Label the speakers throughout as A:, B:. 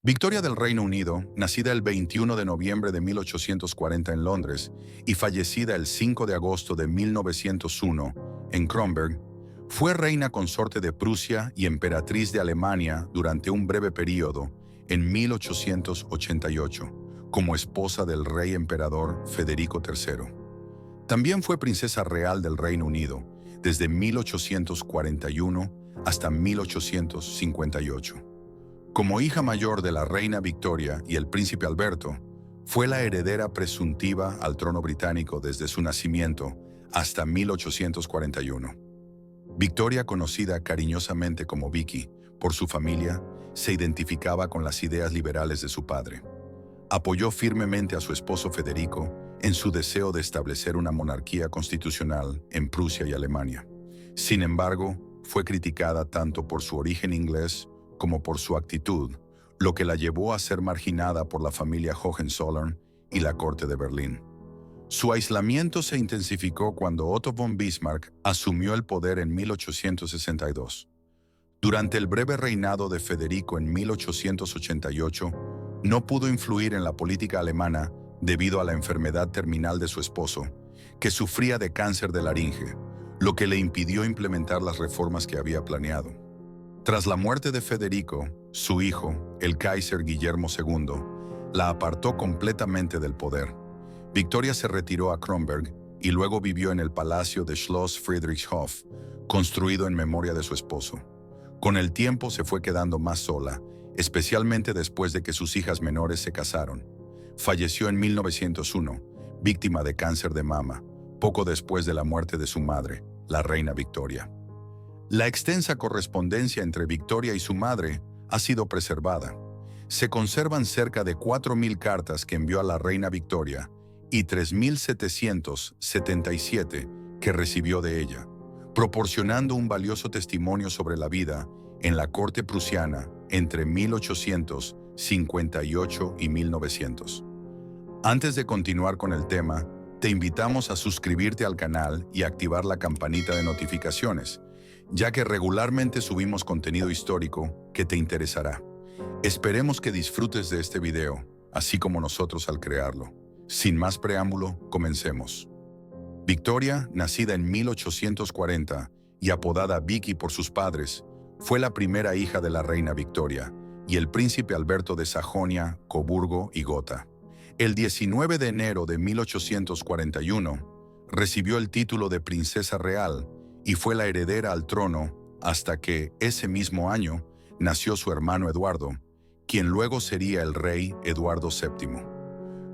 A: Victoria del Reino Unido, nacida el 21 de noviembre de 1840 en Londres y fallecida el 5 de agosto de 1901 en Kronberg, fue reina consorte de Prusia y emperatriz de Alemania durante un breve periodo en 1888, como esposa del rey emperador Federico III. También fue princesa real del Reino Unido desde 1841 hasta 1858. Como hija mayor de la reina Victoria y el príncipe Alberto, fue la heredera presuntiva al trono británico desde su nacimiento hasta 1841. Victoria, conocida cariñosamente como Vicky por su familia, se identificaba con las ideas liberales de su padre. Apoyó firmemente a su esposo Federico en su deseo de establecer una monarquía constitucional en Prusia y Alemania. Sin embargo, fue criticada tanto por su origen inglés como por su actitud, lo que la llevó a ser marginada por la familia Hohenzollern y la corte de Berlín. Su aislamiento se intensificó cuando Otto von Bismarck asumió el poder en 1862. Durante el breve reinado de Federico en 1888, no pudo influir en la política alemana debido a la enfermedad terminal de su esposo, que sufría de cáncer de laringe, lo que le impidió implementar las reformas que había planeado. Tras la muerte de Federico, su hijo, el Kaiser Guillermo II, la apartó completamente del poder. Victoria se retiró a Kronberg y luego vivió en el palacio de Schloss Friedrichshof, construido en memoria de su esposo. Con el tiempo se fue quedando más sola, especialmente después de que sus hijas menores se casaron. Falleció en 1901, víctima de cáncer de mama, poco después de la muerte de su madre, la reina Victoria. La extensa correspondencia entre Victoria y su madre ha sido preservada. Se conservan cerca de 4.000 cartas que envió a la reina Victoria y 3.777 que recibió de ella, proporcionando un valioso testimonio sobre la vida en la corte prusiana entre 1858 y 1900. Antes de continuar con el tema, te invitamos a suscribirte al canal y activar la campanita de notificaciones, ya que regularmente subimos contenido histórico que te interesará. Esperemos que disfrutes de este video, así como nosotros al crearlo. Sin más preámbulo, comencemos. Victoria, nacida en 1840 y apodada Vicky por sus padres, fue la primera hija de la reina Victoria y el príncipe Alberto de Sajonia, Coburgo y Gotha. El 19 de enero de 1841, recibió el título de princesa real y fue la heredera al trono hasta que, ese mismo año, nació su hermano Eduardo, quien luego sería el rey Eduardo VII.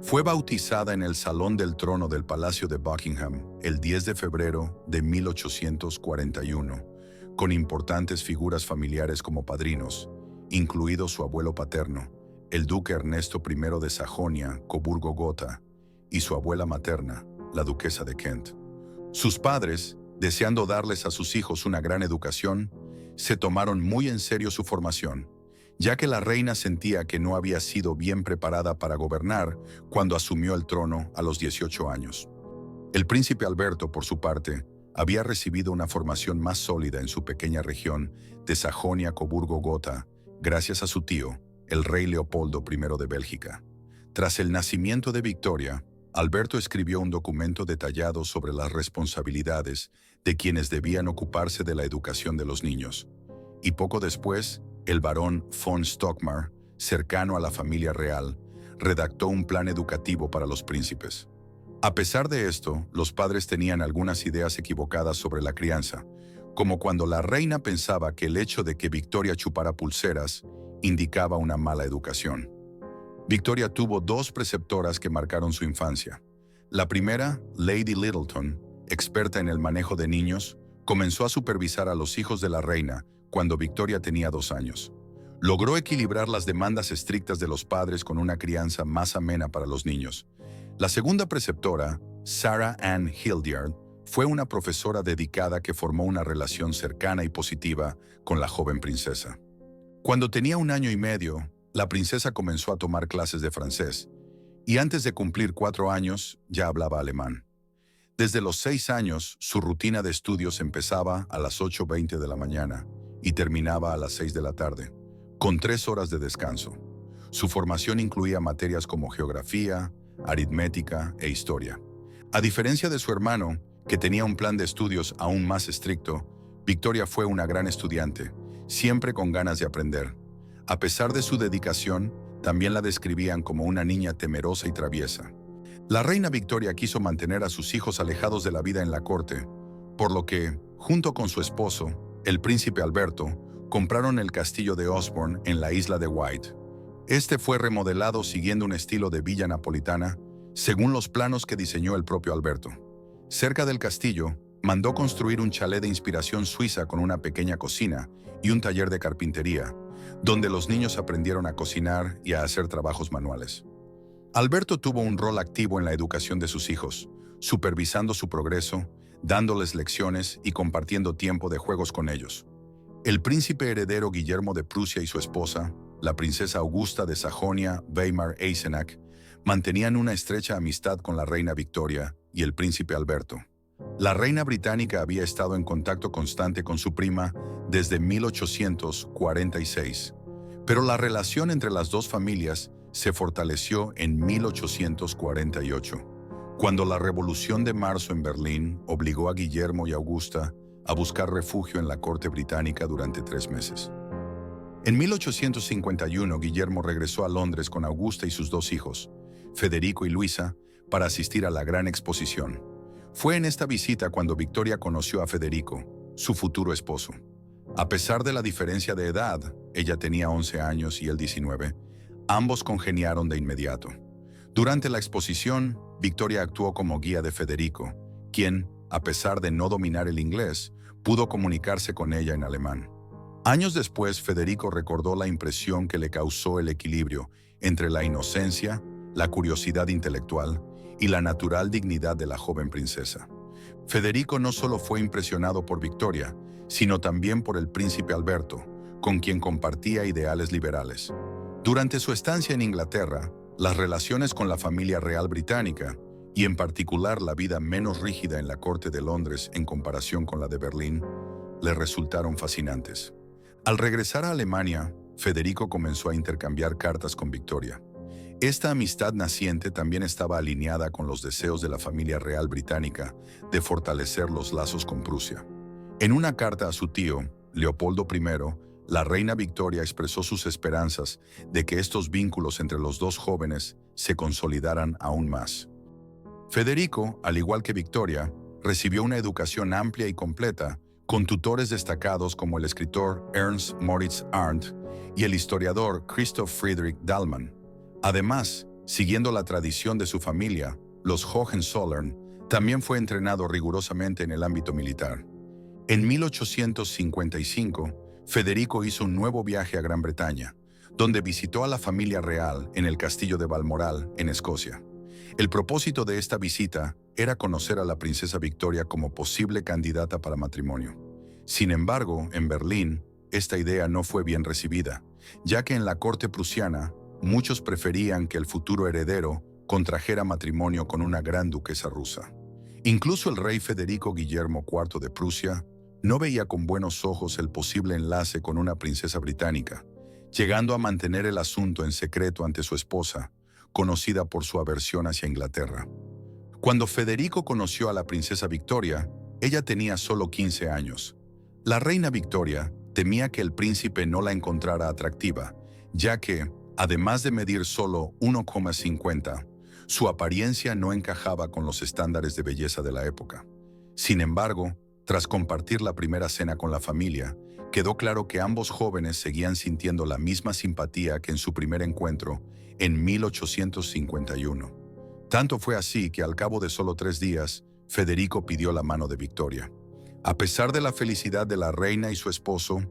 A: Fue bautizada en el Salón del Trono del Palacio de Buckingham el 10 de febrero de 1841, con importantes figuras familiares como padrinos, incluido su abuelo paterno, el duque Ernesto I de Sajonia, Coburgo-Gotha, y su abuela materna, la duquesa de Kent. Sus padres, deseando darles a sus hijos una gran educación, se tomaron muy en serio su formación, ya que la reina sentía que no había sido bien preparada para gobernar cuando asumió el trono a los 18 años. El príncipe Alberto, por su parte, había recibido una formación más sólida en su pequeña región de Sajonia-Coburgo-Gotha, gracias a su tío, el rey Leopoldo I de Bélgica. Tras el nacimiento de Victoria, Alberto escribió un documento detallado sobre las responsabilidades de quienes debían ocuparse de la educación de los niños. Y poco después, el barón von Stockmar, cercano a la familia real, redactó un plan educativo para los príncipes. A pesar de esto, los padres tenían algunas ideas equivocadas sobre la crianza, como cuando la reina pensaba que el hecho de que Victoria chupara pulseras indicaba una mala educación. Victoria tuvo dos preceptoras que marcaron su infancia. La primera, Lady Littleton, experta en el manejo de niños, comenzó a supervisar a los hijos de la reina cuando Victoria tenía 2 años. Logró equilibrar las demandas estrictas de los padres con una crianza más amena para los niños. La segunda preceptora, Sarah Ann Hildyard, fue una profesora dedicada que formó una relación cercana y positiva con la joven princesa. Cuando tenía 1 año y medio, la princesa comenzó a tomar clases de francés, y antes de cumplir 4 años ya hablaba alemán. Desde los 6 años, su rutina de estudios empezaba a las 8:20 de la mañana y terminaba a las 6 de la tarde, con 3 horas de descanso. Su formación incluía materias como geografía, aritmética e historia. A diferencia de su hermano, que tenía un plan de estudios aún más estricto, Victoria fue una gran estudiante, siempre con ganas de aprender. A pesar de su dedicación, también la describían como una niña temerosa y traviesa. La reina Victoria quiso mantener a sus hijos alejados de la vida en la corte, por lo que, junto con su esposo, el príncipe Alberto, compraron el castillo de Osborne en la isla de Wight. Este fue remodelado siguiendo un estilo de villa napolitana, según los planos que diseñó el propio Alberto. Cerca del castillo, mandó construir un chalet de inspiración suiza con una pequeña cocina y un taller de carpintería, donde los niños aprendieron a cocinar y a hacer trabajos manuales. Alberto tuvo un rol activo en la educación de sus hijos, supervisando su progreso, dándoles lecciones y compartiendo tiempo de juegos con ellos. El príncipe heredero Guillermo de Prusia y su esposa, la princesa Augusta de Sajonia-Weimar-Eisenach, mantenían una estrecha amistad con la reina Victoria y el príncipe Alberto. La reina británica había estado en contacto constante con su prima desde 1846, pero la relación entre las dos familias se fortaleció en 1848, cuando la Revolución de Marzo en Berlín obligó a Guillermo y Augusta a buscar refugio en la corte británica durante 3 meses. En 1851, Guillermo regresó a Londres con Augusta y sus 2 hijos, Federico y Luisa, para asistir a la Gran Exposición. Fue en esta visita cuando Victoria conoció a Federico, su futuro esposo. A pesar de la diferencia de edad, ella tenía 11 años y él 19, ambos congeniaron de inmediato. Durante la exposición, Victoria actuó como guía de Federico, quien, a pesar de no dominar el inglés, pudo comunicarse con ella en alemán. Años después, Federico recordó la impresión que le causó el equilibrio entre la inocencia, la curiosidad intelectual y la natural dignidad de la joven princesa. Federico no solo fue impresionado por Victoria, sino también por el príncipe Alberto, con quien compartía ideales liberales. Durante su estancia en Inglaterra, las relaciones con la familia real británica, y en particular la vida menos rígida en la corte de Londres en comparación con la de Berlín, le resultaron fascinantes. Al regresar a Alemania, Federico comenzó a intercambiar cartas con Victoria. Esta amistad naciente también estaba alineada con los deseos de la familia real británica de fortalecer los lazos con Prusia. En una carta a su tío, Leopoldo I, la reina Victoria expresó sus esperanzas de que estos vínculos entre los dos jóvenes se consolidaran aún más. Federico, al igual que Victoria, recibió una educación amplia y completa, con tutores destacados como el escritor Ernst Moritz Arndt y el historiador Christoph Friedrich Dahlmann. Además, siguiendo la tradición de su familia, los Hohenzollern, también fue entrenado rigurosamente en el ámbito militar. En 1855, Federico hizo un nuevo viaje a Gran Bretaña, donde visitó a la familia real en el castillo de Balmoral, en Escocia. El propósito de esta visita era conocer a la princesa Victoria como posible candidata para matrimonio. Sin embargo, en Berlín, esta idea no fue bien recibida, ya que en la corte prusiana, muchos preferían que el futuro heredero contrajera matrimonio con una gran duquesa rusa. Incluso el rey Federico Guillermo IV de Prusia no veía con buenos ojos el posible enlace con una princesa británica, llegando a mantener el asunto en secreto ante su esposa, conocida por su aversión hacia Inglaterra. Cuando Federico conoció a la princesa Victoria, ella tenía solo 15 años. La reina Victoria temía que el príncipe no la encontrara atractiva, ya que, además de medir solo 1,50, su apariencia no encajaba con los estándares de belleza de la época. Sin embargo, tras compartir la primera cena con la familia, quedó claro que ambos jóvenes seguían sintiendo la misma simpatía que en su primer encuentro en 1851. Tanto fue así que al cabo de solo 3 días, Federico pidió la mano de Victoria. A pesar de la felicidad de la reina y su esposo,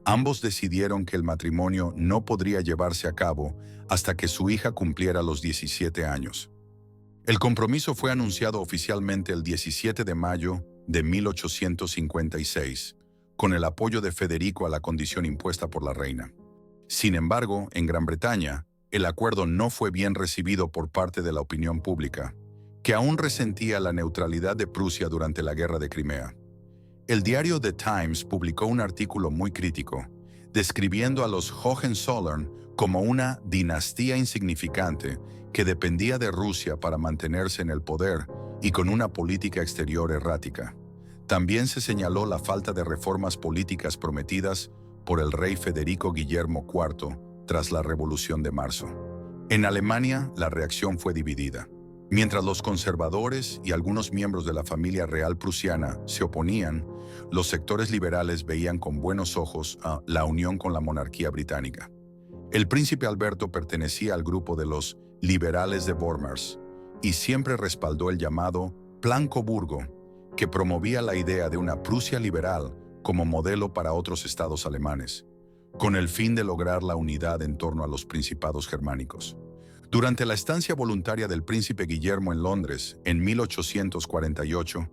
A: ambos decidieron que el matrimonio no podría llevarse a cabo hasta que su hija cumpliera los 17 años. El compromiso fue anunciado oficialmente el 17 de mayo de 1856, con el apoyo de Federico a la condición impuesta por la reina. Sin embargo, en Gran Bretaña, el acuerdo no fue bien recibido por parte de la opinión pública, que aún resentía la neutralidad de Prusia durante la Guerra de Crimea. El diario The Times publicó un artículo muy crítico, describiendo a los Hohenzollern como una dinastía insignificante que dependía de Rusia para mantenerse en el poder y con una política exterior errática. También se señaló la falta de reformas políticas prometidas por el rey Federico Guillermo IV tras la Revolución de Marzo. En Alemania, la reacción fue dividida. Mientras los conservadores y algunos miembros de la familia real prusiana se oponían, los sectores liberales veían con buenos ojos la unión con la monarquía británica. El príncipe Alberto pertenecía al grupo de los liberales de Vormers y siempre respaldó el llamado Plan Coburgo, que promovía la idea de una Prusia liberal como modelo para otros estados alemanes, con el fin de lograr la unidad en torno a los principados germánicos. Durante la estancia voluntaria del príncipe Guillermo en Londres, en 1848,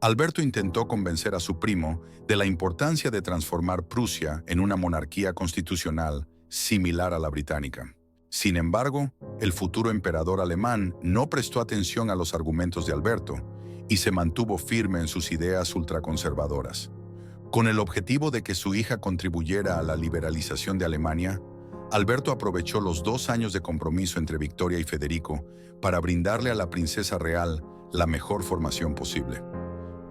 A: Alberto intentó convencer a su primo de la importancia de transformar Prusia en una monarquía constitucional similar a la británica. Sin embargo, el futuro emperador alemán no prestó atención a los argumentos de Alberto y se mantuvo firme en sus ideas ultraconservadoras. Con el objetivo de que su hija contribuyera a la liberalización de Alemania, Alberto aprovechó los 2 años de compromiso entre Victoria y Federico para brindarle a la princesa real la mejor formación posible.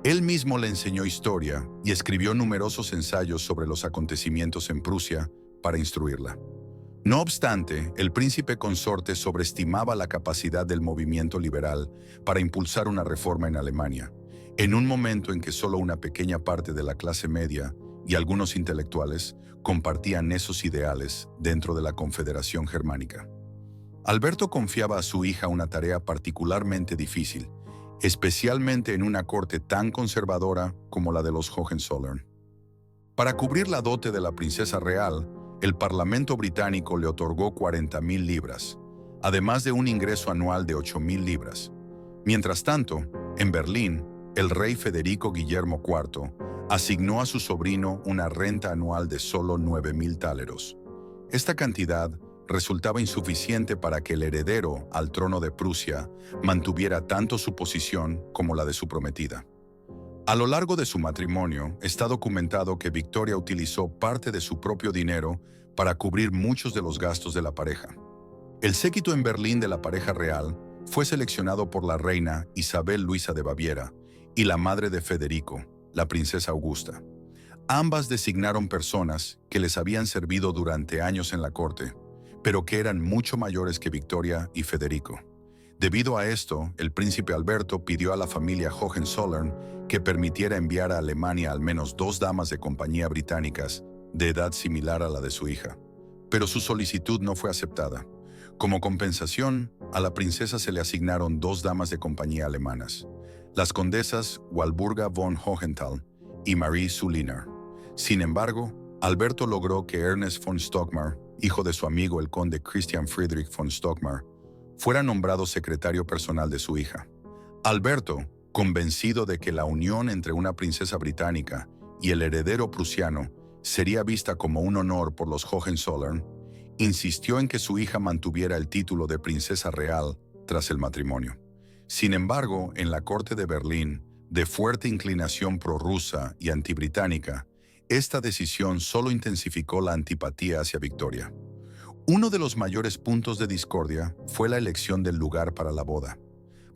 A: Él mismo le enseñó historia y escribió numerosos ensayos sobre los acontecimientos en Prusia para instruirla. No obstante, el príncipe consorte sobreestimaba la capacidad del movimiento liberal para impulsar una reforma en Alemania, en un momento en que solo una pequeña parte de la clase media y algunos intelectuales compartían esos ideales dentro de la Confederación Germánica. Alberto confiaba a su hija una tarea particularmente difícil, especialmente en una corte tan conservadora como la de los Hohenzollern. Para cubrir la dote de la princesa real, el Parlamento británico le otorgó 40.000 libras, además de un ingreso anual de 8.000 libras. Mientras tanto, en Berlín, el rey Federico Guillermo IV asignó a su sobrino una renta anual de solo 9.000 táleros. Esta cantidad resultaba insuficiente para que el heredero al trono de Prusia mantuviera tanto su posición como la de su prometida. A lo largo de su matrimonio, está documentado que Victoria utilizó parte de su propio dinero para cubrir muchos de los gastos de la pareja. El séquito en Berlín de la pareja real fue seleccionado por la reina Isabel Luisa de Baviera y la madre de Federico, la princesa Augusta. Ambas designaron personas que les habían servido durante años en la corte, pero que eran mucho mayores que Victoria y Federico. Debido a esto, el príncipe Alberto pidió a la familia Hohenzollern que permitiera enviar a Alemania al menos 2 damas de compañía británicas de edad similar a la de su hija. Pero su solicitud no fue aceptada. Como compensación, a la princesa se le asignaron 2 damas de compañía alemanas, las condesas Walburga von Hohenthal y Marie Sulliner. Sin embargo, Alberto logró que Ernest von Stockmar, hijo de su amigo el conde Christian Friedrich von Stockmar, fuera nombrado secretario personal de su hija. Alberto, convencido de que la unión entre una princesa británica y el heredero prusiano sería vista como un honor por los Hohenzollern, insistió en que su hija mantuviera el título de princesa real tras el matrimonio. Sin embargo, en la corte de Berlín, de fuerte inclinación prorrusa y antibritánica, esta decisión solo intensificó la antipatía hacia Victoria. Uno de los mayores puntos de discordia fue la elección del lugar para la boda.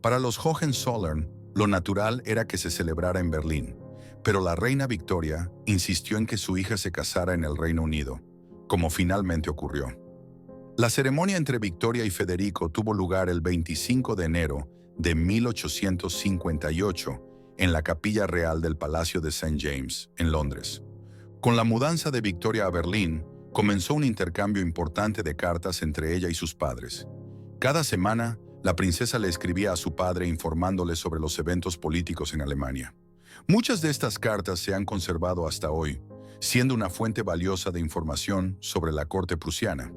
A: Para los Hohenzollern, lo natural era que se celebrara en Berlín, pero la reina Victoria insistió en que su hija se casara en el Reino Unido, como finalmente ocurrió. La ceremonia entre Victoria y Federico tuvo lugar el 25 de enero de 1858 en la Capilla Real del Palacio de St. James, en Londres. Con la mudanza de Victoria a Berlín, comenzó un intercambio importante de cartas entre ella y sus padres. Cada semana, la princesa le escribía a su padre informándole sobre los eventos políticos en Alemania. Muchas de estas cartas se han conservado hasta hoy, siendo una fuente valiosa de información sobre la corte prusiana.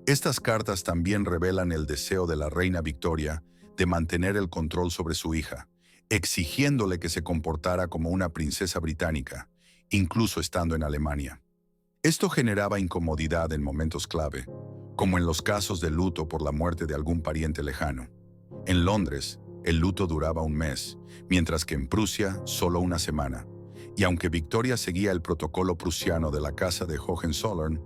A: Estas cartas también revelan el deseo de la reina Victoria de mantener el control sobre su hija, exigiéndole que se comportara como una princesa británica, incluso estando en Alemania. Esto generaba incomodidad en momentos clave, como en los casos de luto por la muerte de algún pariente lejano. En Londres, el luto duraba un mes, mientras que en Prusia solo una semana. Y aunque Victoria seguía el protocolo prusiano de la casa de Hohenzollern,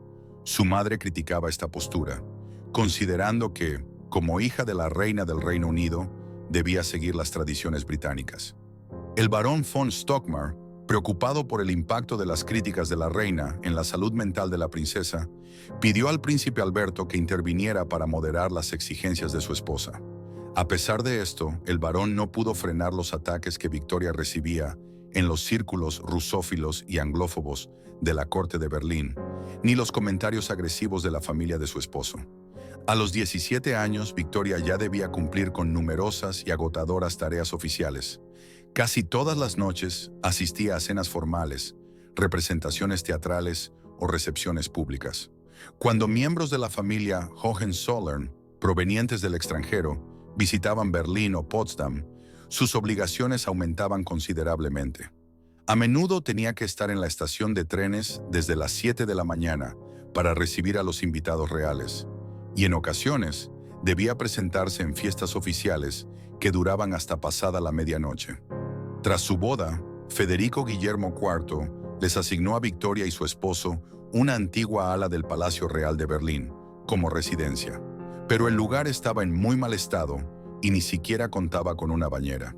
A: Su madre criticaba esta postura, considerando que, como hija de la reina del Reino Unido, debía seguir las tradiciones británicas. El barón von Stockmar, preocupado por el impacto de las críticas de la reina en la salud mental de la princesa, pidió al príncipe Alberto que interviniera para moderar las exigencias de su esposa. A pesar de esto, el barón no pudo frenar los ataques que Victoria recibía en los círculos rusófilos y anglófobos de la corte de Berlín, ni los comentarios agresivos de la familia de su esposo. A los 17 años, Victoria ya debía cumplir con numerosas y agotadoras tareas oficiales. Casi todas las noches asistía a cenas formales, representaciones teatrales o recepciones públicas. Cuando miembros de la familia Hohenzollern, provenientes del extranjero, visitaban Berlín o Potsdam, sus obligaciones aumentaban considerablemente. A menudo tenía que estar en la estación de trenes desde las 7 de la mañana para recibir a los invitados reales, y en ocasiones debía presentarse en fiestas oficiales que duraban hasta pasada la medianoche. Tras su boda, Federico Guillermo IV les asignó a Victoria y su esposo una antigua ala del Palacio Real de Berlín como residencia, pero el lugar estaba en muy mal estado y ni siquiera contaba con una bañera.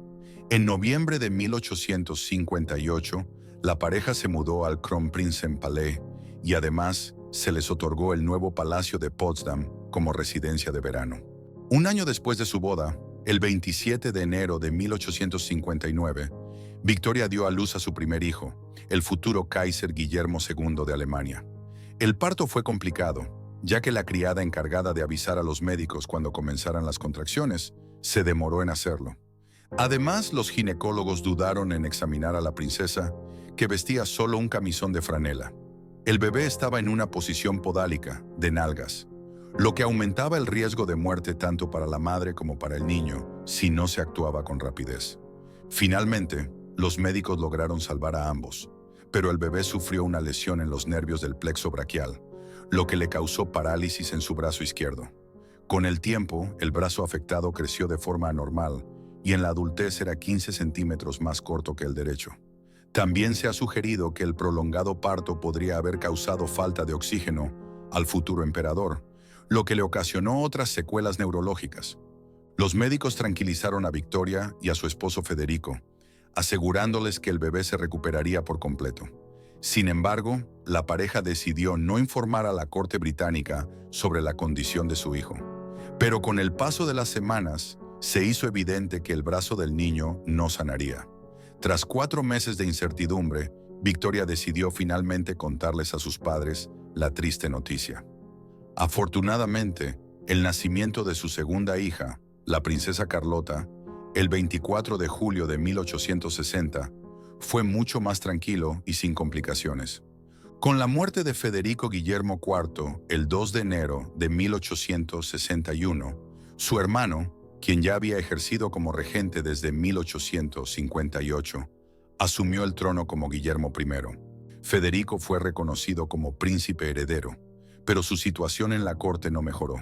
A: En noviembre de 1858, la pareja se mudó al Kronprinzenpalais y además se les otorgó el nuevo Palacio de Potsdam como residencia de verano. Un año después de su boda, el 27 de enero de 1859, Victoria dio a luz a su primer hijo, el futuro Kaiser Guillermo II de Alemania. El parto fue complicado, ya que la criada encargada de avisar a los médicos cuando comenzaran las contracciones se demoró en hacerlo. Además, los ginecólogos dudaron en examinar a la princesa, que vestía solo un camisón de franela. El bebé estaba en una posición podálica, de nalgas, lo que aumentaba el riesgo de muerte tanto para la madre como para el niño si no se actuaba con rapidez. Finalmente, los médicos lograron salvar a ambos, pero el bebé sufrió una lesión en los nervios del plexo braquial, lo que le causó parálisis en su brazo izquierdo. Con el tiempo, el brazo afectado creció de forma anormal y en la adultez era 15 centímetros más corto que el derecho. También se ha sugerido que el prolongado parto podría haber causado falta de oxígeno al futuro emperador, lo que le ocasionó otras secuelas neurológicas. Los médicos tranquilizaron a Victoria y a su esposo Federico, asegurándoles que el bebé se recuperaría por completo. Sin embargo, la pareja decidió no informar a la corte británica sobre la condición de su hijo. Pero con el paso de las semanas, se hizo evidente que el brazo del niño no sanaría. Tras 4 meses de incertidumbre, Victoria decidió finalmente contarles a sus padres la triste noticia. Afortunadamente, el nacimiento de su segunda hija, la princesa Carlota, el 24 de julio de 1860, fue mucho más tranquilo y sin complicaciones. Con la muerte de Federico Guillermo IV, el 2 de enero de 1861, su hermano, quien ya había ejercido como regente desde 1858, asumió el trono como Guillermo I. Federico fue reconocido como príncipe heredero, pero su situación en la corte no mejoró.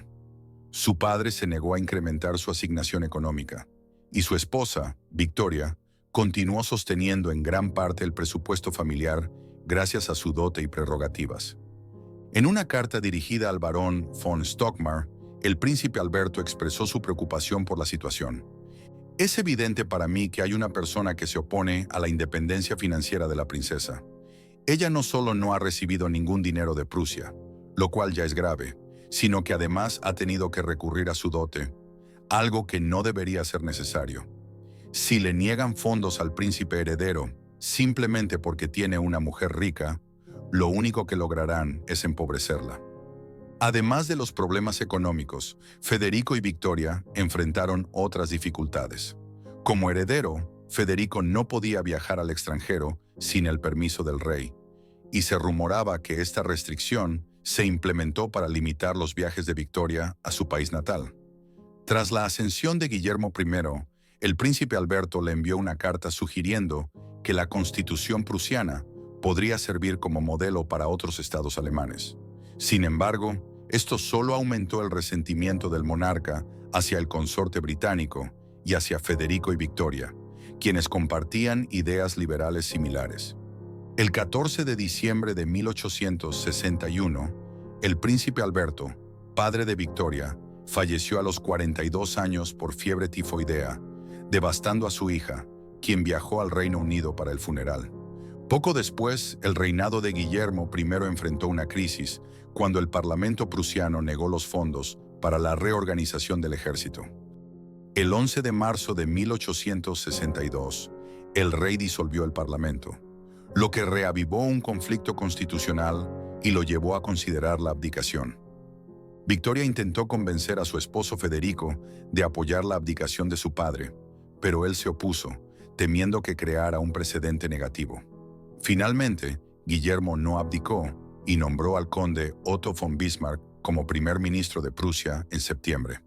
A: Su padre se negó a incrementar su asignación económica, y su esposa, Victoria, continuó sosteniendo en gran parte el presupuesto familiar gracias a su dote y prerrogativas. En una carta dirigida al barón von Stockmar, el príncipe Alberto expresó su preocupación por la situación. Es evidente para mí que hay una persona que se opone a la independencia financiera de la princesa. Ella no solo no ha recibido ningún dinero de Prusia, lo cual ya es grave, sino que además ha tenido que recurrir a su dote, algo que no debería ser necesario. Si le niegan fondos al príncipe heredero simplemente porque tiene una mujer rica, lo único que lograrán es empobrecerla. Además de los problemas económicos, Federico y Victoria enfrentaron otras dificultades. Como heredero, Federico no podía viajar al extranjero sin el permiso del rey, y se rumoraba que esta restricción se implementó para limitar los viajes de Victoria a su país natal. Tras la ascensión de Guillermo I, el príncipe Alberto le envió una carta sugiriendo que la Constitución prusiana podría servir como modelo para otros estados alemanes. Sin embargo, esto solo aumentó el resentimiento del monarca hacia el consorte británico y hacia Federico y Victoria, quienes compartían ideas liberales similares. El 14 de diciembre de 1861, El príncipe Alberto, padre de Victoria, falleció a los 42 años por fiebre tifoidea, devastando a su hija, quien viajó al Reino Unido para el funeral. Poco después, el reinado de Guillermo I enfrentó una crisis cuando el Parlamento prusiano negó los fondos para la reorganización del ejército. El 11 de marzo de 1862, el rey disolvió el Parlamento, lo que reavivó un conflicto constitucional y lo llevó a considerar la abdicación. Victoria intentó convencer a su esposo Federico de apoyar la abdicación de su padre, pero él se opuso, temiendo que creara un precedente negativo. Finalmente, Guillermo no abdicó y nombró al conde Otto von Bismarck como primer ministro de Prusia en septiembre,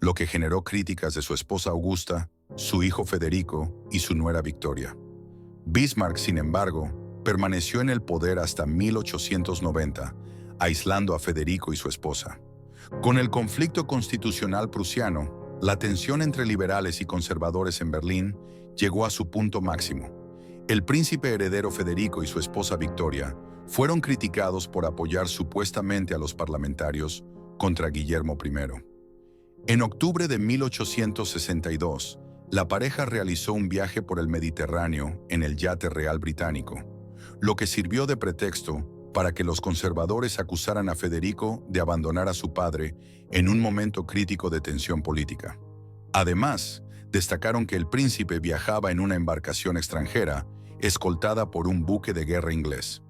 A: lo que generó críticas de su esposa Augusta, su hijo Federico y su nuera Victoria. Bismarck, sin embargo, permaneció en el poder hasta 1890, aislando a Federico y su esposa. Con el conflicto constitucional prusiano, la tensión entre liberales y conservadores en Berlín llegó a su punto máximo. El príncipe heredero Federico y su esposa Victoria fueron criticados por apoyar supuestamente a los parlamentarios contra Guillermo I. En octubre de 1862, la pareja realizó un viaje por el Mediterráneo en el yate real británico, lo que sirvió de pretexto para que los conservadores acusaran a Federico de abandonar a su padre en un momento crítico de tensión política. Además, destacaron que el príncipe viajaba en una embarcación extranjera, escoltada por un buque de guerra inglés.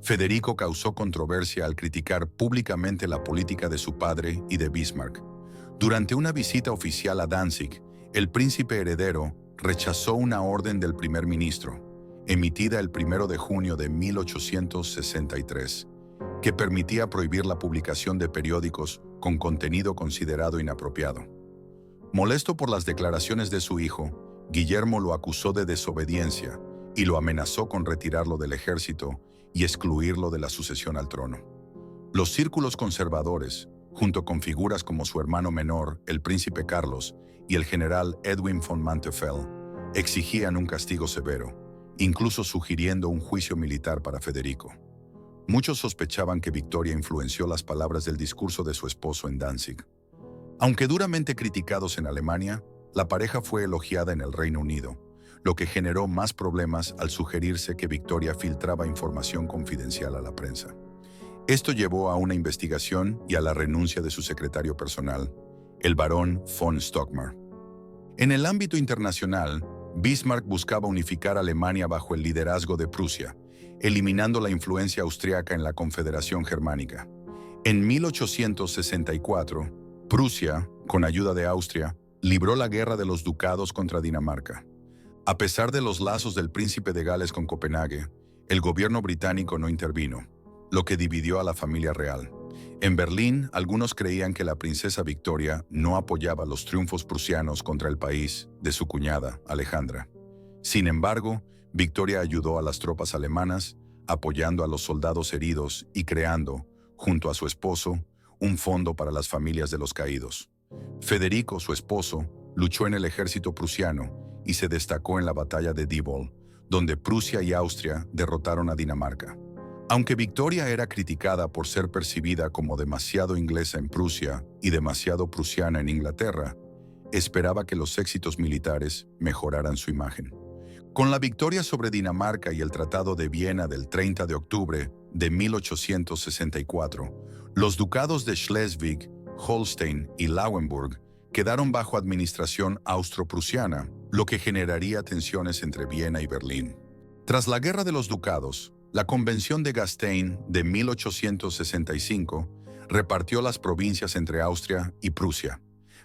A: Federico causó controversia al criticar públicamente la política de su padre y de Bismarck. Durante una visita oficial a Danzig, el príncipe heredero rechazó una orden del primer ministro, emitida el 1 de junio de 1863, que permitía prohibir la publicación de periódicos con contenido considerado inapropiado. Molesto por las declaraciones de su hijo, Guillermo lo acusó de desobediencia y lo amenazó con retirarlo del ejército y excluirlo de la sucesión al trono. Los círculos conservadores, junto con figuras como su hermano menor, el príncipe Carlos, y el general Edwin von Manteuffel, exigían un castigo severo, incluso sugiriendo un juicio militar para Federico. Muchos sospechaban que Victoria influenció las palabras del discurso de su esposo en Danzig. Aunque duramente criticados en Alemania, la pareja fue elogiada en el Reino Unido, lo que generó más problemas al sugerirse que Victoria filtraba información confidencial a la prensa. Esto llevó a una investigación y a la renuncia de su secretario personal, el barón von Stockmar. En el ámbito internacional, Bismarck buscaba unificar Alemania bajo el liderazgo de Prusia, eliminando la influencia austriaca en la Confederación Germánica. En 1864, Prusia, con ayuda de Austria, libró la Guerra de los Ducados contra Dinamarca. A pesar de los lazos del príncipe de Gales con Copenhague, el gobierno británico no intervino, lo que dividió a la familia real. En Berlín, algunos creían que la princesa Victoria no apoyaba los triunfos prusianos contra el país de su cuñada, Alejandra. Sin embargo, Victoria ayudó a las tropas alemanas, apoyando a los soldados heridos y creando, junto a su esposo, un fondo para las familias de los caídos. Federico, su esposo, luchó en el ejército prusiano y se destacó en la batalla de Diebold, donde Prusia y Austria derrotaron a Dinamarca. Aunque Victoria era criticada por ser percibida como demasiado inglesa en Prusia y demasiado prusiana en Inglaterra, esperaba que los éxitos militares mejoraran su imagen. Con la victoria sobre Dinamarca y el Tratado de Viena del 30 de octubre de 1864, los ducados de Schleswig, Holstein y Lauenburg quedaron bajo administración austro-prusiana, lo que generaría tensiones entre Viena y Berlín. Tras la Guerra de los Ducados, la Convención de Gastein de 1865 repartió las provincias entre Austria y Prusia,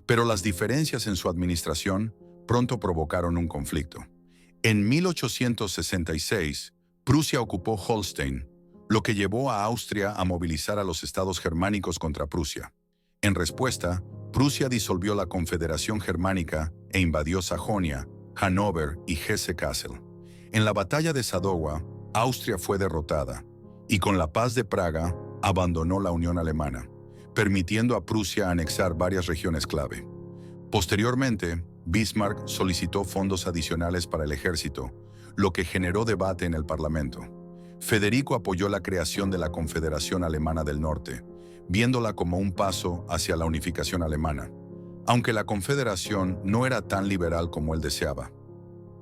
A: pero las diferencias en su administración pronto provocaron un conflicto. En 1866, Prusia ocupó Holstein, lo que llevó a Austria a movilizar a los estados germánicos contra Prusia. En respuesta, Prusia disolvió la Confederación Germánica e invadió Sajonia, Hannover y Hesse-Kassel. En la batalla de Sadowa, Austria fue derrotada, y con la paz de Praga abandonó la Unión Alemana, permitiendo a Prusia anexar varias regiones clave. Posteriormente, Bismarck solicitó fondos adicionales para el ejército, lo que generó debate en el Parlamento. Federico apoyó la creación de la Confederación Alemana del Norte, viéndola como un paso hacia la unificación alemana, aunque la Confederación no era tan liberal como él deseaba.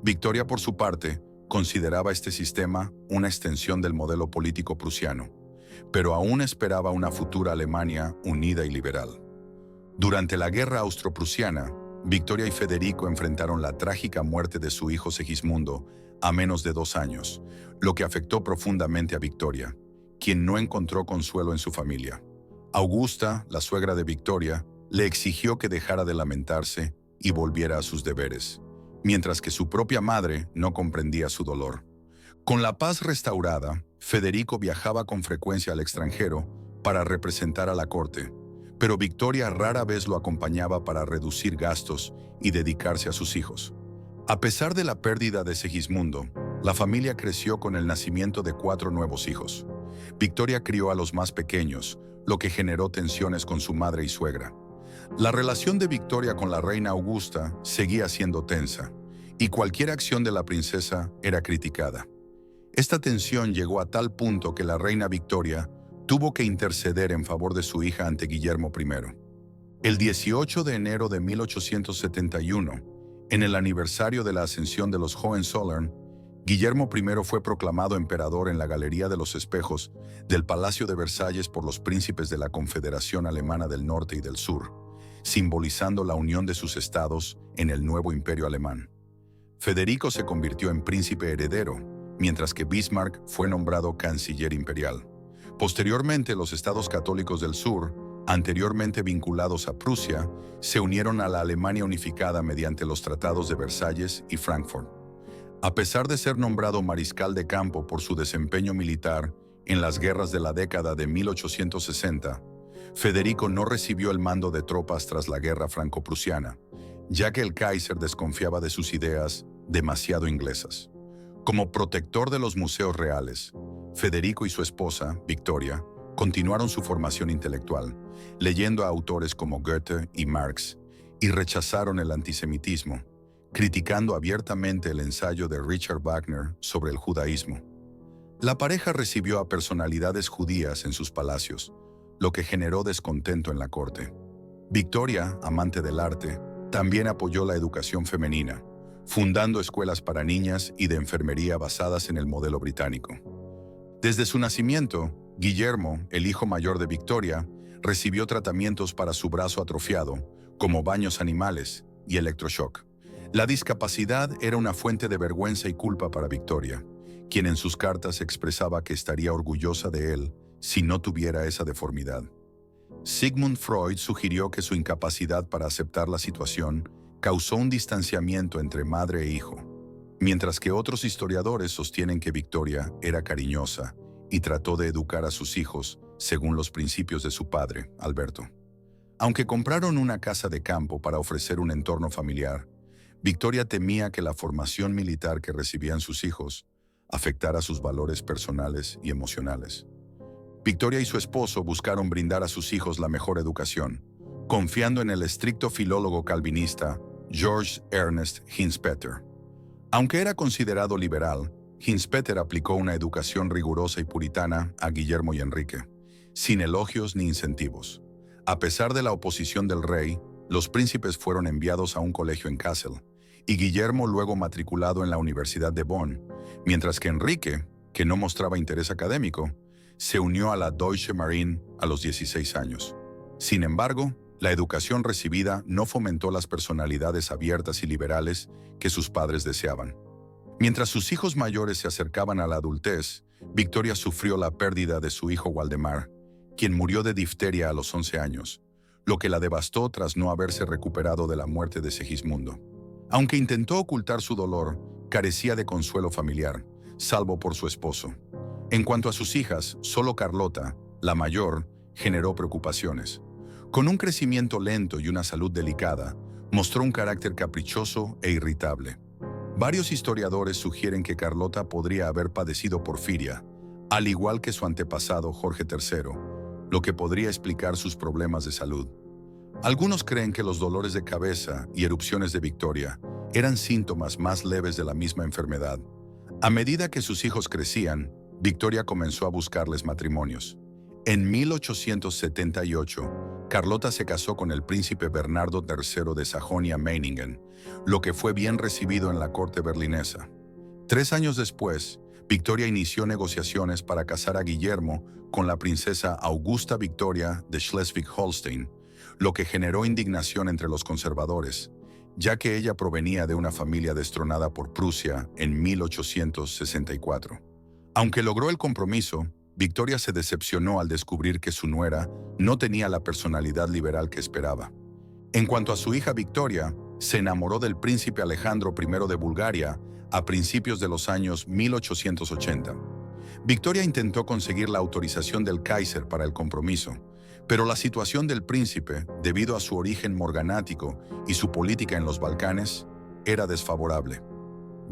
A: Victoria, por su parte, consideraba este sistema una extensión del modelo político prusiano, pero aún esperaba una futura Alemania unida y liberal. Durante la Guerra Austro-Prusiana, Victoria y Federico enfrentaron la trágica muerte de su hijo Segismundo a menos de 2 años, lo que afectó profundamente a Victoria, quien no encontró consuelo en su familia. Augusta, la suegra de Victoria, le exigió que dejara de lamentarse y volviera a sus deberes, mientras que su propia madre no comprendía su dolor. Con la paz restaurada, Federico viajaba con frecuencia al extranjero para representar a la corte, pero Victoria rara vez lo acompañaba para reducir gastos y dedicarse a sus hijos. A pesar de la pérdida de Segismundo, la familia creció con el nacimiento de 4 nuevos hijos. Victoria crió a los más pequeños, lo que generó tensiones con su madre y suegra. La relación de Victoria con la reina Augusta seguía siendo tensa, y cualquier acción de la princesa era criticada. Esta tensión llegó a tal punto que la reina Victoria tuvo que interceder en favor de su hija ante Guillermo I. El 18 de enero de 1871, en el aniversario de la ascensión de los Hohenzollern, Guillermo I fue proclamado emperador en la Galería de los Espejos del Palacio de Versalles por los príncipes de la Confederación Alemana del Norte y del Sur, simbolizando la unión de sus estados en el nuevo imperio alemán. Federico se convirtió en príncipe heredero, mientras que Bismarck fue nombrado canciller imperial. Posteriormente, los estados católicos del sur, anteriormente vinculados a Prusia, se unieron a la Alemania unificada mediante los tratados de Versalles y Frankfurt. A pesar de ser nombrado mariscal de campo por su desempeño militar en las guerras de la década de 1860, Federico no recibió el mando de tropas tras la guerra franco-prusiana, ya que el Kaiser desconfiaba de sus ideas demasiado inglesas. Como protector de los museos reales, Federico y su esposa, Victoria, continuaron su formación intelectual, leyendo a autores como Goethe y Marx, y rechazaron el antisemitismo, criticando abiertamente el ensayo de Richard Wagner sobre el judaísmo. La pareja recibió a personalidades judías en sus palacios, lo que generó descontento en la corte. Victoria, amante del arte, también apoyó la educación femenina, fundando escuelas para niñas y de enfermería basadas en el modelo británico. Desde su nacimiento, Guillermo, el hijo mayor de Victoria, recibió tratamientos para su brazo atrofiado, como baños animales y electroshock. La discapacidad era una fuente de vergüenza y culpa para Victoria, quien en sus cartas expresaba que estaría orgullosa de él si no tuviera esa deformidad. Sigmund Freud sugirió que su incapacidad para aceptar la situación causó un distanciamiento entre madre e hijo, mientras que otros historiadores sostienen que Victoria era cariñosa y trató de educar a sus hijos según los principios de su padre, Alberto. Aunque compraron una casa de campo para ofrecer un entorno familiar, Victoria temía que la formación militar que recibían sus hijos afectara sus valores personales y emocionales. Victoria y su esposo buscaron brindar a sus hijos la mejor educación, confiando en el estricto filólogo calvinista George Ernest Hinspeter. Aunque era considerado liberal, Hinspeter aplicó una educación rigurosa y puritana a Guillermo y Enrique, sin elogios ni incentivos. A pesar de la oposición del rey, los príncipes fueron enviados a un colegio en Kassel, y Guillermo luego matriculado en la Universidad de Bonn, mientras que Enrique, que no mostraba interés académico, se unió a la Deutsche Marine a los 16 años. Sin embargo, la educación recibida no fomentó las personalidades abiertas y liberales que sus padres deseaban. Mientras sus hijos mayores se acercaban a la adultez, Victoria sufrió la pérdida de su hijo Waldemar, quien murió de difteria a los 11 años, lo que la devastó tras no haberse recuperado de la muerte de Segismundo. Aunque intentó ocultar su dolor, carecía de consuelo familiar, salvo por su esposo. En cuanto a sus hijas, solo Carlota, la mayor, generó preocupaciones. Con un crecimiento lento y una salud delicada, mostró un carácter caprichoso e irritable. Varios historiadores sugieren que Carlota podría haber padecido porfiria, al igual que su antepasado Jorge III, lo que podría explicar sus problemas de salud. Algunos creen que los dolores de cabeza y erupciones de Victoria eran síntomas más leves de la misma enfermedad. A medida que sus hijos crecían, Victoria comenzó a buscarles matrimonios. En 1878, Carlota se casó con el príncipe Bernardo III de Sajonia-Meiningen, lo que fue bien recibido en la corte berlinesa. 3 años después, Victoria inició negociaciones para casar a Guillermo con la princesa Augusta Victoria de Schleswig-Holstein, lo que generó indignación entre los conservadores, ya que ella provenía de una familia destronada por Prusia en 1864. Aunque logró el compromiso, Victoria se decepcionó al descubrir que su nuera no tenía la personalidad liberal que esperaba. En cuanto a su hija Victoria, se enamoró del príncipe Alejandro I de Bulgaria a principios de los años 1880. Victoria intentó conseguir la autorización del Kaiser para el compromiso, pero la situación del príncipe, debido a su origen morganático y su política en los Balcanes, era desfavorable.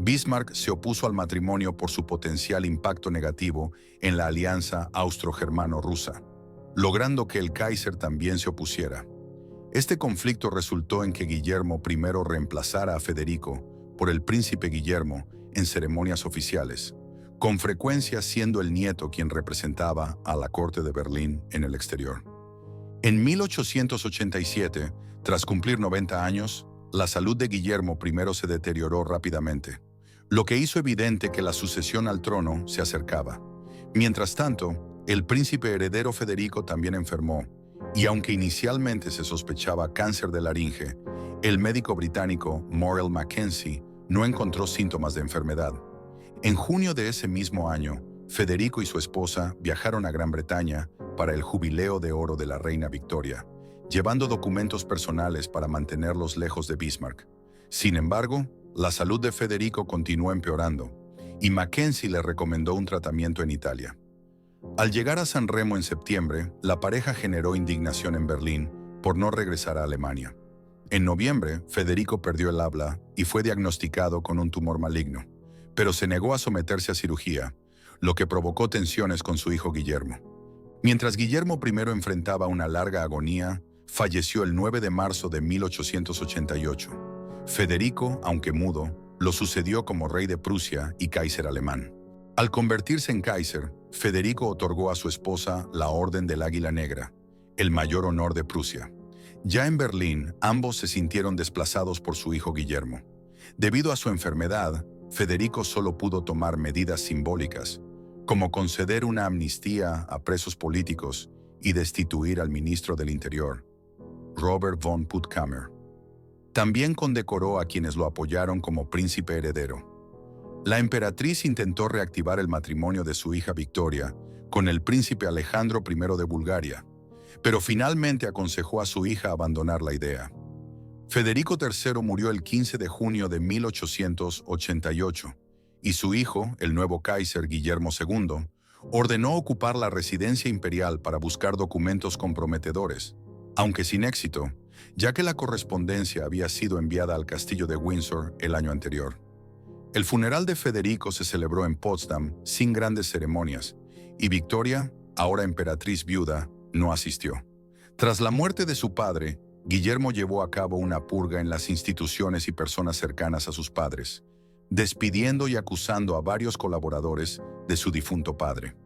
A: Bismarck se opuso al matrimonio por su potencial impacto negativo en la alianza austro-germano-rusa, logrando que el Kaiser también se opusiera. Este conflicto resultó en que Guillermo I reemplazara a Federico por el príncipe Guillermo en ceremonias oficiales, con frecuencia siendo el nieto quien representaba a la corte de Berlín en el exterior. En 1887, tras cumplir 90 años, la salud de Guillermo I se deterioró rápidamente, lo que hizo evidente que la sucesión al trono se acercaba. Mientras tanto, el príncipe heredero Federico también enfermó, y aunque inicialmente se sospechaba cáncer de laringe, el médico británico Morrell Mackenzie no encontró síntomas de enfermedad. En junio de ese mismo año, Federico y su esposa viajaron a Gran Bretaña para el Jubileo de Oro de la Reina Victoria, llevando documentos personales para mantenerlos lejos de Bismarck. Sin embargo, la salud de Federico continuó empeorando, y Mackenzie le recomendó un tratamiento en Italia. Al llegar a San Remo en septiembre, la pareja generó indignación en Berlín por no regresar a Alemania. En noviembre, Federico perdió el habla y fue diagnosticado con un tumor maligno, pero se negó a someterse a cirugía, lo que provocó tensiones con su hijo Guillermo. Mientras Guillermo I enfrentaba una larga agonía, falleció el 9 de marzo de 1888. Federico, aunque mudo, lo sucedió como rey de Prusia y Kaiser alemán. Al convertirse en Kaiser, Federico otorgó a su esposa la Orden del Águila Negra, el mayor honor de Prusia. Ya en Berlín, ambos se sintieron desplazados por su hijo Guillermo. Debido a su enfermedad, Federico solo pudo tomar medidas simbólicas, como conceder una amnistía a presos políticos y destituir al ministro del Interior, Robert von Puttkamer. También condecoró a quienes lo apoyaron como príncipe heredero. La emperatriz intentó reactivar el matrimonio de su hija Victoria con el príncipe Alejandro I de Bulgaria, pero finalmente aconsejó a su hija abandonar la idea. Federico III murió el 15 de junio de 1888, y su hijo, el nuevo Kaiser Guillermo II, ordenó ocupar la residencia imperial para buscar documentos comprometedores, aunque sin éxito, ya que la correspondencia había sido enviada al castillo de Windsor el año anterior. El funeral de Federico se celebró en Potsdam sin grandes ceremonias, y Victoria, ahora emperatriz viuda, no asistió. Tras la muerte de su padre, Guillermo llevó a cabo una purga en las instituciones y personas cercanas a sus padres, despidiendo y acusando a varios colaboradores de su difunto padre.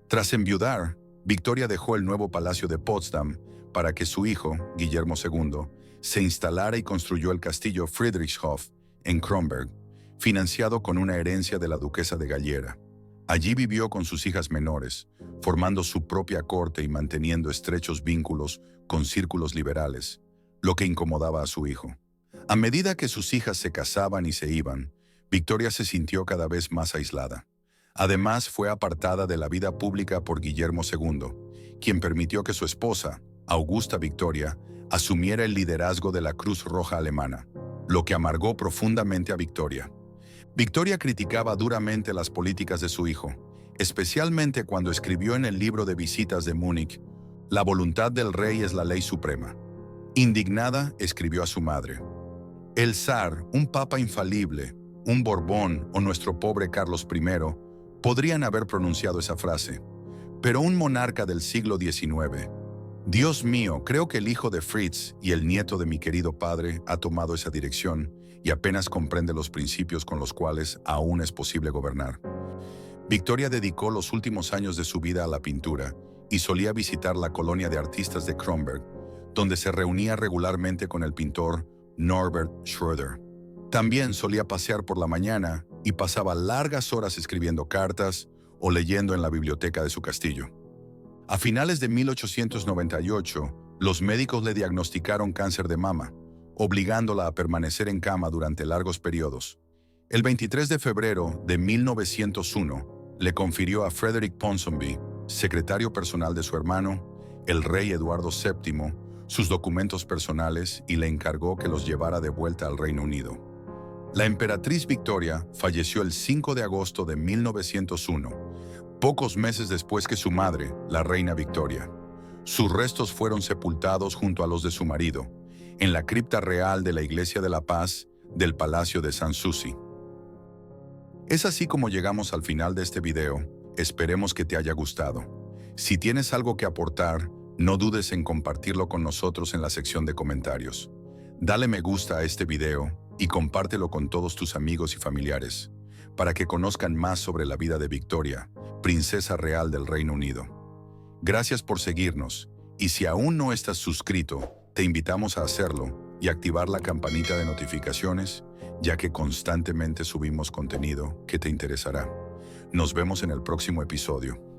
A: Tras enviudar, Victoria dejó el nuevo palacio de Potsdam para que su hijo, Guillermo II, se instalara y construyó el castillo Friedrichshof en Kronberg, financiado con una herencia de la duquesa de Gallera. Allí vivió con sus hijas menores, formando su propia corte y manteniendo estrechos vínculos con círculos liberales, lo que incomodaba a su hijo. A medida que sus hijas se casaban y se iban, Victoria se sintió cada vez más aislada. Además, fue apartada de la vida pública por Guillermo II, quien permitió que su esposa, Augusta Victoria, asumiera el liderazgo de la Cruz Roja Alemana, lo que amargó profundamente a Victoria. Victoria criticaba duramente las políticas de su hijo, especialmente cuando escribió en el libro de visitas de Múnich, «La voluntad del rey es la ley suprema». Indignada, escribió a su madre: «El zar, un papa infalible, un Borbón o nuestro pobre Carlos I podrían haber pronunciado esa frase, pero un monarca del siglo XIX. Dios mío, creo que el hijo de Fritz y el nieto de mi querido padre ha tomado esa dirección y apenas comprende los principios con los cuales aún es posible gobernar». Victoria dedicó los últimos años de su vida a la pintura y solía visitar la colonia de artistas de Kronberg, donde se reunía regularmente con el pintor Norbert Schröder. También solía pasear por la mañana y pasaba largas horas escribiendo cartas o leyendo en la biblioteca de su castillo. A finales de 1898, los médicos le diagnosticaron cáncer de mama, obligándola a permanecer en cama durante largos periodos. El 23 de febrero de 1901, le confirió a Frederick Ponsonby, secretario personal de su hermano, el rey Eduardo VII, sus documentos personales y le encargó que los llevara de vuelta al Reino Unido. La emperatriz Victoria falleció el 5 de agosto de 1901, pocos meses después que su madre, la reina Victoria. Sus restos fueron sepultados junto a los de su marido, en la cripta real de la Iglesia de la Paz del Palacio de Sanssouci. Es así como llegamos al final de este video. Esperemos que te haya gustado. Si tienes algo que aportar, no dudes en compartirlo con nosotros en la sección de comentarios. Dale me gusta a este video y compártelo con todos tus amigos y familiares, para que conozcan más sobre la vida de Victoria, princesa real del Reino Unido. Gracias por seguirnos, y si aún no estás suscrito, te invitamos a hacerlo y activar la campanita de notificaciones, ya que constantemente subimos contenido que te interesará. Nos vemos en el próximo episodio.